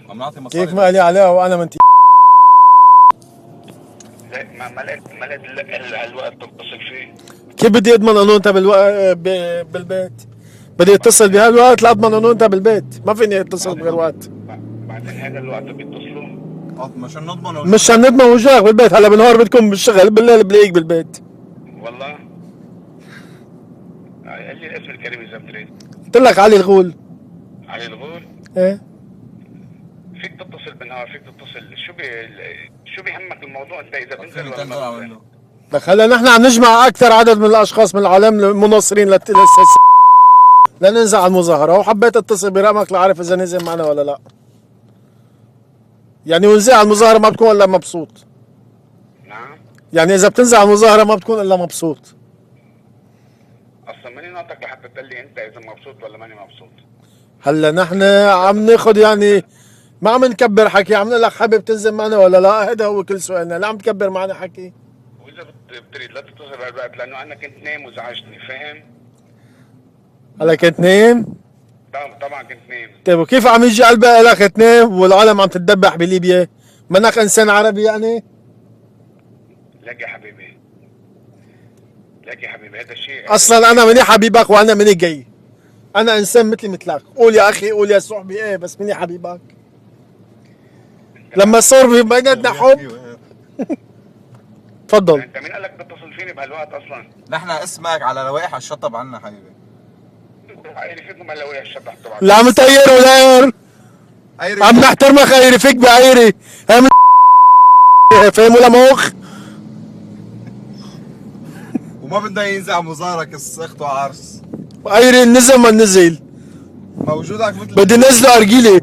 عم نعطي مصاري. كيف ما لي عليها وانا من ما لقيت الوقت تتصل فيه. كيف بدي اضمن انه انت بالبيت؟ بدي اتصل بهالوقت لاضمن انه انت بالبيت، ما فيني اتصل بغير وقت. بعدين هذا الوقت بيتصلوا مشان نضمن مش هنضمن وجهك بالبيت، هلا بالنهار بدكم بالشغل، بالليل بلاقيك بالبيت. والله. قال لي الاسم الكريم اذا بتريد. قلت لك علي الغول. علي الغول. ايه فيك تتصل بالنهار، فيك تتصل. شو بيهمك الموضوع انت اذا بنزل ولا $2000 ما منه. لك هلا نحن عم نجمع اكثر عدد من الاشخاص من العالم المناصرين لننزل على المظاهره، وحبيت اتصل برقمك لاعرف اذا نزل معنا ولا لا. يعني ونزل على المظاهره ما بتكون الا مبسوط. نعم. يعني اذا بتنزل على المظاهره ما بتكون الا مبسوط. اصلا ماني ناطق لحتى تقول لي انت اذا مبسوط ولا ماني مبسوط. هلا نحن عم ناخذ يعني ما عم نكبر حكي، عم نقول لك حابب تنزل معنا ولا لا، هذا هو كل سؤالنا، لا عم تكبر معنا حكي. واذا بتريد لا تتصل بهالوقت لانه انا كنت نايم وزعجتني، فاهم؟ هلا كنت نايم؟ طبعا كنت نايم. طيب وكيف عم يجي قلبك لك تنام والعالم عم تتدبح بليبيا؟ منك انسان عربي يعني؟ لك يا حبيبي، لك يا حبيبي، هذا الشيء اصلا انا ماني حبيبك وانا ماني جاي. انا انسان مثلي مثلك، قول يا اخي قول يا صحبي، ايه بس ماني حبيبك. لما صار بيناتنا حب. تفضل. انت مين قال لك تتصل فيني بهالوقت اصلا؟ نحن اسمك على لوائح الشطب عنا حبيبي. عيري فيكم هلا ويا الشطح تبعك. لا عم تغير ولا عم نحترمك، عيري فيك بعيري. فاهم ولا مخ؟ وما بدنا ينزع مظاهرة كس اخته عرس. عيري نزل ما نزل موجودك مثل بدي نزله ارجيلي.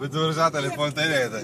بده يرجع تليفون تاني هذا.